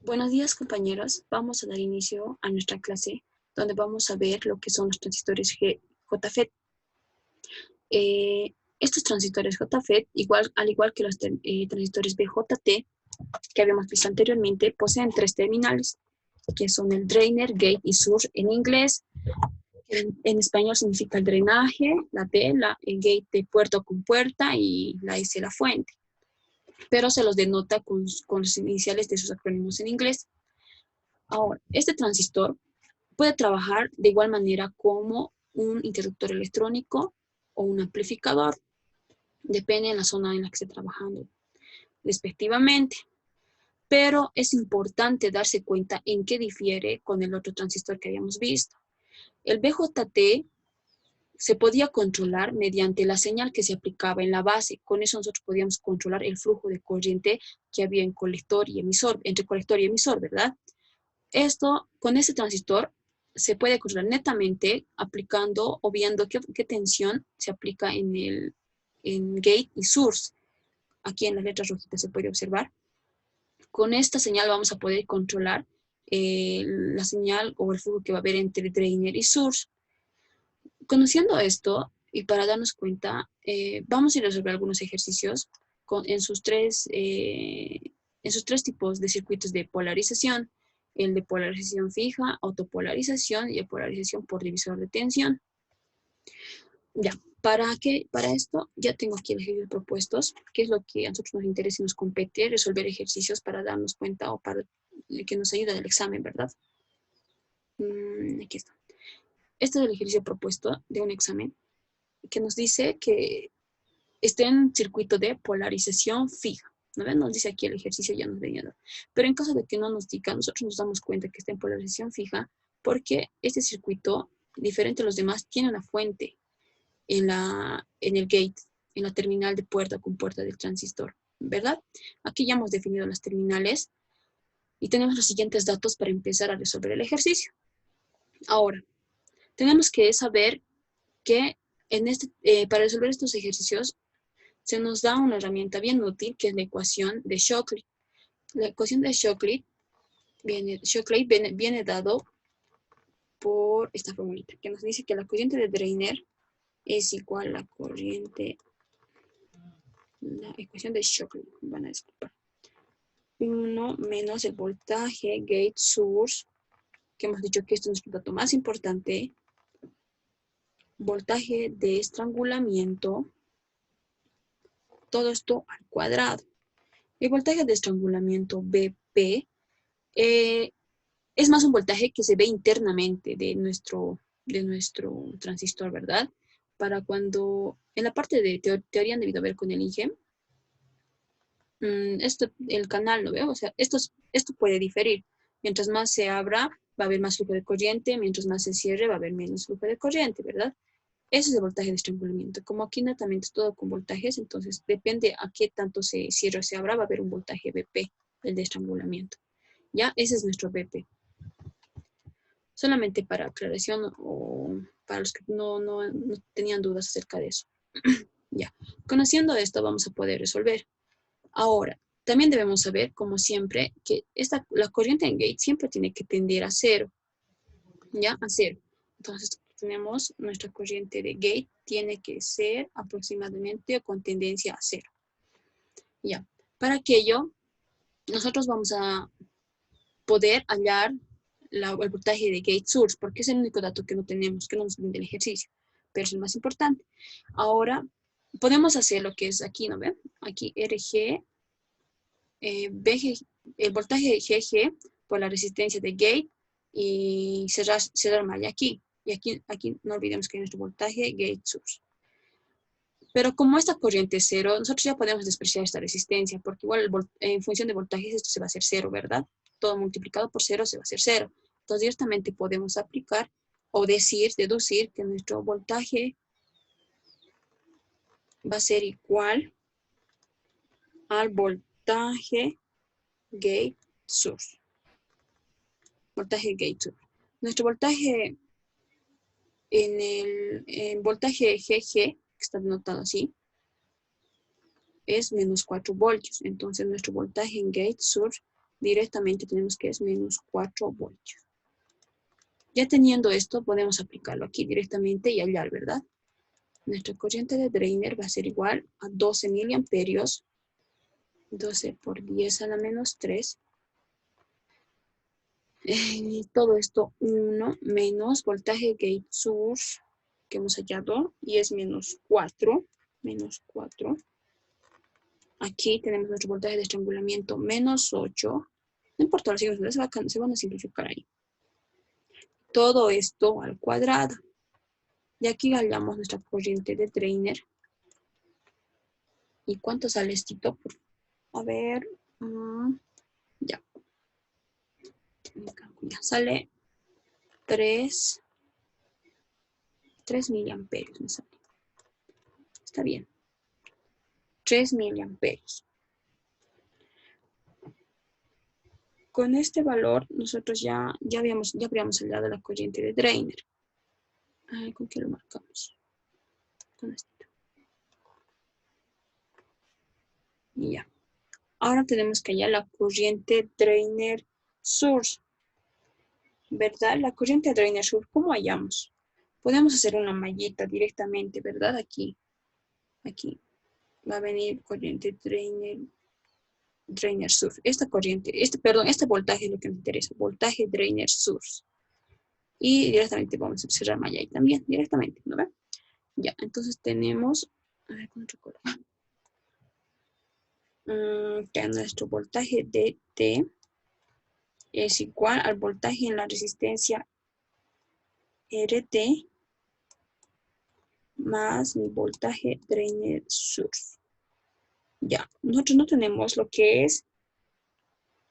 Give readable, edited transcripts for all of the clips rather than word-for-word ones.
Buenos días, compañeros. Vamos a dar inicio a nuestra clase donde vamos a ver lo que son los transistores JFET. Estos transistores JFET, al igual que los transistores BJT que habíamos visto anteriormente, poseen tres terminales, que son el drainer, gate y source en inglés. En español significa el drenaje, la D, el gate de puerto con puerta y la S la fuente. Pero se los denota con los iniciales de sus acrónimos en inglés. Ahora, este transistor puede trabajar de igual manera como un interruptor electrónico o un amplificador. Depende de la zona en la que esté trabajando, respectivamente. Pero es importante darse cuenta en qué difiere con el otro transistor que habíamos visto. El BJT se podía controlar mediante la señal que se aplicaba en la base. Con eso nosotros podíamos controlar el flujo de corriente que había en colector y emisor, entre colector y emisor, ¿verdad? Con este transistor se puede controlar netamente aplicando o viendo qué tensión se aplica en gate y source. Aquí en las letras rojitas se puede observar. Con esta señal vamos a poder controlar la señal o el flujo que va a haber entre drainer y source. Conociendo esto, y para darnos cuenta, vamos a ir a resolver algunos ejercicios en sus tres tipos de circuitos de polarización: el de polarización fija, autopolarización y el polarización por divisor de tensión. Ya, para esto ya tengo aquí los ejercicios propuestos, que es lo que a nosotros nos interesa y nos compete, resolver ejercicios para darnos cuenta o para que nos ayude en el examen, ¿verdad? Aquí está. Este es el ejercicio propuesto de un examen que nos dice que esté en circuito de polarización fija. ¿No ven? Nos dice aquí el ejercicio, ya nos venía. Pero en caso de que no nos diga, nosotros nos damos cuenta que está en polarización fija porque este circuito, diferente a los demás, tiene una fuente en el gate, en la terminal de puerta con puerta del transistor, ¿verdad? Aquí ya hemos definido las terminales y tenemos los siguientes datos para empezar a resolver el ejercicio. Ahora, tenemos que saber que para resolver estos ejercicios se nos da una herramienta bien útil, que es la ecuación de Shockley. La ecuación de Shockley viene dado por esta formulita, que nos dice que la corriente de drainer es igual a la ecuación de Shockley, van a disculpar, 1 menos el voltaje gate source, que hemos dicho que esto es el dato más importante, voltaje de estrangulamiento, todo esto al cuadrado. El voltaje de estrangulamiento BP es más un voltaje que se ve internamente de nuestro transistor, ¿verdad? Para cuando, en la parte de teoría han debido ver con el INGEM, el canal, ¿lo veo? O sea, esto puede diferir. Mientras más se abra, va a haber más flujo de corriente, mientras más se cierre, va a haber menos flujo de corriente, ¿verdad? Ese es el voltaje de estrangulamiento. Como aquí netamente es todo con voltajes, entonces depende a qué tanto se cierra o se abra, va a haber un voltaje BP, el de estrangulamiento. ¿Ya? Ese es nuestro BP. Solamente para aclaración o para los que no tenían dudas acerca de eso. Ya, conociendo esto vamos a poder resolver. Ahora, también debemos saber, como siempre, que la corriente en gate siempre tiene que tender a cero. ¿Ya? A cero. Entonces, tenemos nuestra corriente de gate tiene que ser aproximadamente con tendencia a cero. Ya, para aquello, nosotros vamos a poder hallar el voltaje de gate source, porque es el único dato que no tenemos, que no nos brinda el ejercicio, pero es el más importante. Ahora, podemos hacer lo que es aquí, ¿no ven? Aquí RG, BG, el voltaje GG por la resistencia de gate y cerrar malla aquí. Y aquí no olvidemos que hay nuestro voltaje gate source. Pero como esta corriente es cero, nosotros ya podemos despreciar esta resistencia, porque igual en función de voltajes esto se va a hacer cero, ¿verdad? Todo multiplicado por cero se va a hacer cero. Entonces directamente podemos aplicar o deducir que nuestro voltaje va a ser igual al voltaje gate source. Voltaje gate source. Nuestro voltaje en voltaje GG, que está denotado así, es menos 4 voltios. Entonces nuestro voltaje en gate source directamente tenemos que es menos 4 voltios. Ya teniendo esto, podemos aplicarlo aquí directamente y hallar, ¿verdad? Nuestra corriente de drainer va a ser igual a 12 miliamperios. 12 por 10 a la menos 3. Todo esto 1 menos voltaje gate source que hemos hallado y es menos 4. Menos 4. Aquí tenemos nuestro voltaje de estrangulamiento menos 8. No importa, los signos se van a simplificar ahí. Todo esto al cuadrado. Y aquí hallamos nuestra corriente de drainer. ¿Y cuánto sale esto? A ver. Ya. Sale 3 miliamperios. Me sale. Está bien. 3 miliamperios. Con este valor, nosotros ya habríamos hallado la corriente de drainer. ¿Con qué lo marcamos? Con esto. Y ya. Ahora tenemos que hallar la corriente drainer source. ¿Verdad? La corriente drainer source, ¿cómo hallamos? Podemos hacer una mallita directamente, ¿verdad? Aquí. Aquí. Va a venir corriente drainer source. Esta corriente, este voltaje es lo que nos interesa. Voltaje drainer source. Y directamente vamos a cerrar malla ahí también, directamente, ¿no ve? Ya, entonces tenemos, a ver, con otro color. Que nuestro voltaje DT es igual al voltaje en la resistencia RT más mi voltaje drainer source. Ya, nosotros no tenemos lo que es,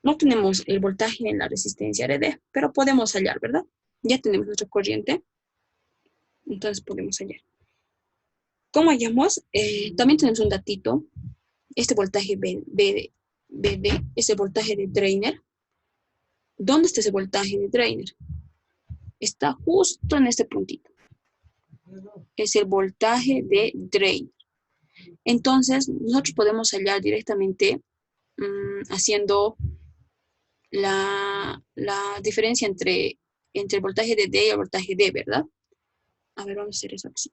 no tenemos el voltaje en la resistencia RD, pero podemos hallar, ¿verdad? Ya tenemos nuestra corriente, entonces podemos hallar. ¿Cómo hallamos? También tenemos un datito. Este voltaje BD es el voltaje de drainer. ¿Dónde está ese voltaje de drainer? Está justo en este puntito. Es el voltaje de drainer. Entonces, nosotros podemos hallar directamente haciendo la diferencia entre el voltaje de D y el voltaje D, ¿verdad? A ver, vamos a hacer eso aquí.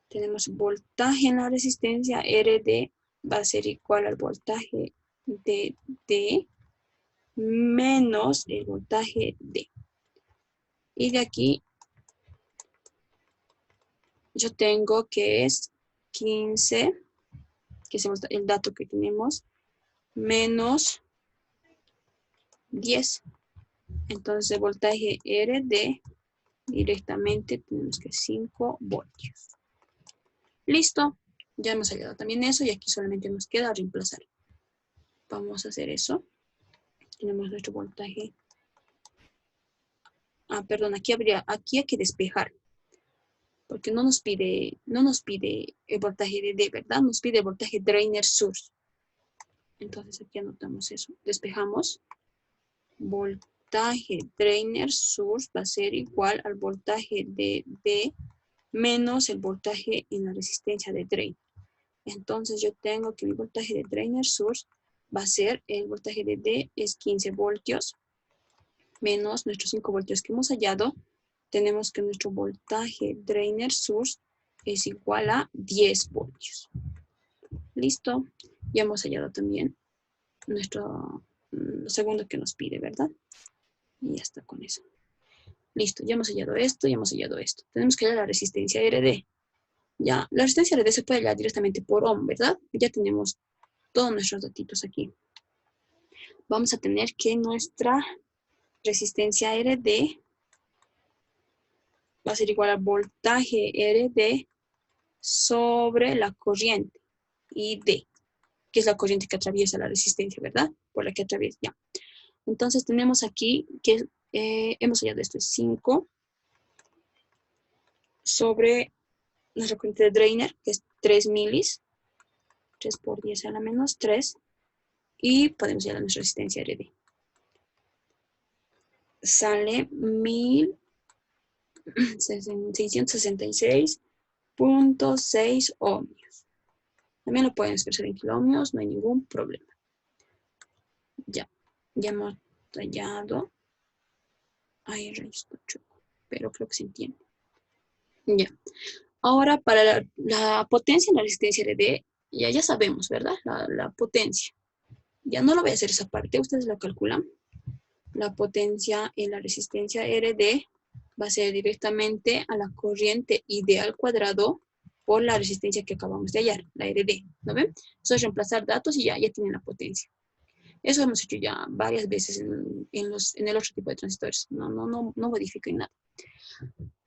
Tenemos voltaje en la resistencia RD va a ser igual al voltaje de D menos el voltaje D. Y de aquí yo tengo que es 15, que es el dato que tenemos, menos 10. Entonces el voltaje RD directamente tenemos que 5 voltios. Listo. Ya hemos hallado también eso y aquí solamente nos queda reemplazar. Vamos a hacer eso. Tenemos nuestro voltaje. Perdón, aquí hay que despejar. Porque no nos pide el voltaje de D, ¿verdad? Nos pide el voltaje drainer source. Entonces aquí anotamos eso. Despejamos. Voltaje drainer source va a ser igual al voltaje de D menos el voltaje en la resistencia de drain. Entonces yo tengo que mi voltaje de drainer source va a ser, el voltaje de D es 15 voltios menos nuestros 5 voltios que hemos hallado. Tenemos que nuestro voltaje drainer source es igual a 10 voltios. Listo. Ya hemos hallado también nuestro segundo que nos pide, ¿verdad? Y ya está con eso. Listo, ya hemos hallado esto, ya hemos hallado esto. Tenemos que hallar la resistencia RD. Ya, la resistencia RD se puede hallar directamente por ohm, ¿verdad? Ya tenemos todos nuestros datitos aquí. Vamos a tener que nuestra resistencia RD va a ser igual al voltaje RD sobre la corriente ID, que es la corriente que atraviesa la resistencia, ¿verdad? Por la que atraviesa, ya. Entonces tenemos aquí que hemos hallado esto es 5 sobre nuestra corriente de drainer, que es 3 milis. 3 por 10 a la menos 3. Y podemos hallar nuestra resistencia RD. Sale 1666.6 ohmios. También lo pueden expresar en kiloohmios, no hay ningún problema. Ya. Ya hemos tallado. Ahí registro, pero creo que se entiende. Ya. Ahora, para la potencia en la resistencia RD, ya sabemos, ¿verdad? La potencia. Ya no lo voy a hacer esa parte, ustedes lo calculan. La potencia en la resistencia RD va a ser directamente a la corriente ID al cuadrado por la resistencia que acabamos de hallar, la RD, ¿no ven? Eso es reemplazar datos y ya tienen la potencia. Eso hemos hecho ya varias veces en el otro tipo de transistores. No modifiquen nada.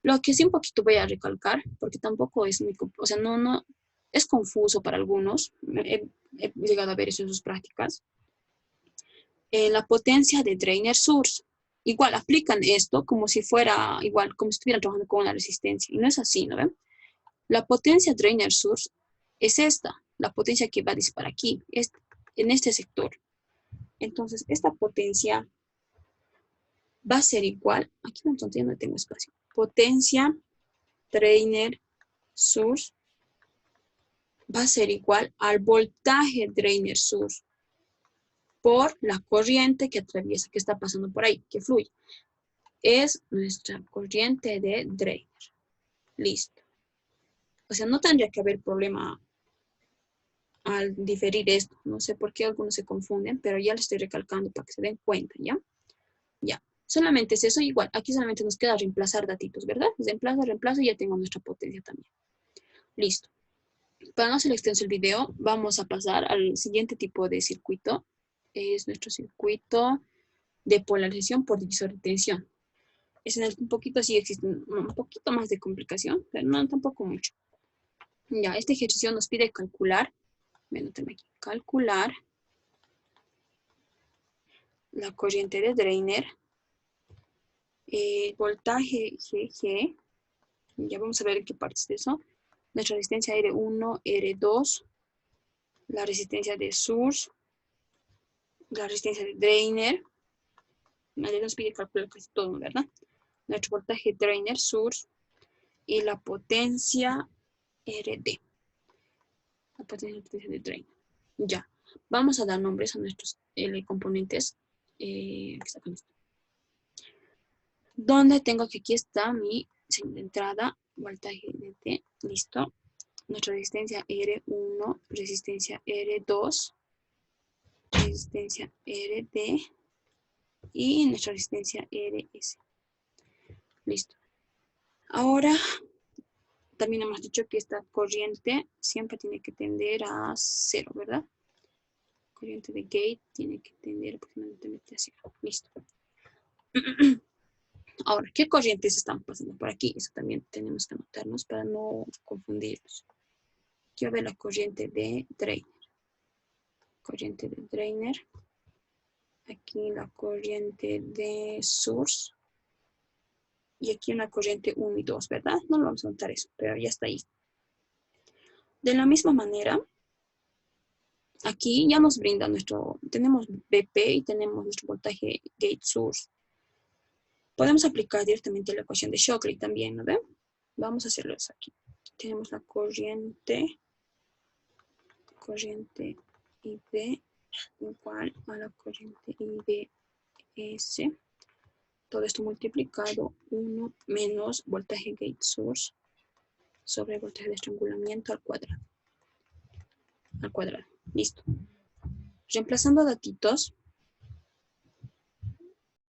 Lo que sí un poquito voy a recalcar, porque tampoco es muy, o sea, es confuso para algunos. He llegado a ver eso en sus prácticas. La potencia de drainer source. Igual aplican esto como si fuera igual, como si estuvieran trabajando con una resistencia. Y no es así, ¿no ven? La potencia drainer source es esta, la potencia que va a disparar aquí, en este sector. Entonces, esta potencia va a ser igual, aquí no tengo espacio, potencia drainer source va a ser igual al voltaje drainer source por la corriente que atraviesa, que está pasando por ahí, que fluye. Es nuestra corriente de drainer. Listo. O sea, no tendría que haber problema al diferir esto. No sé por qué algunos se confunden, pero ya lo estoy recalcando para que se den cuenta, ¿ya? Ya. Solamente es eso. Igual, aquí solamente nos queda reemplazar datitos, ¿verdad? Reemplazo y ya tengo nuestra potencia también. Listo. Para no hacer extenso el video, vamos a pasar al siguiente tipo de circuito. Es nuestro circuito de polarización por divisor de tensión. Es en el que un poquito sí existe un poquito más de complicación, pero no tampoco mucho. Ya, este ejercicio nos pide calcular, calcular la corriente de drainer, voltaje GG, ya vamos a ver en qué parte es eso, nuestra resistencia R1, R2, la resistencia de source, la resistencia de drainer, nadie nos pide calcular casi todo, ¿verdad? Nuestro voltaje drainer, source, y la potencia RD, la potencia de drainer. Ya, vamos a dar nombres a nuestros componentes. Donde tengo que aquí está mi señal de entrada, voltaje DT, listo. Nuestra resistencia R1, resistencia R2, resistencia RD y nuestra resistencia RS. Listo. Ahora, también hemos dicho que esta corriente siempre tiene que tender a 0, ¿verdad? Corriente de gate tiene que tender aproximadamente a 0. Listo. Ahora, ¿qué corrientes están pasando por aquí? Eso también tenemos que anotarnos para no confundirnos. Quiero ver la corriente de drainer. Corriente de drainer. Aquí la corriente de source. Y aquí una corriente 1 y 2, ¿verdad? No lo vamos a notar eso, pero ya está ahí. De la misma manera, aquí ya nos brinda tenemos BP y tenemos nuestro voltaje gate source. Podemos aplicar directamente la ecuación de Shockley también, ¿no ven? Vamos a hacerlo aquí. Tenemos la corriente ID igual a la corriente IDS. Todo esto multiplicado 1 menos voltaje gate source sobre voltaje de estrangulamiento al cuadrado. Listo. Reemplazando datitos,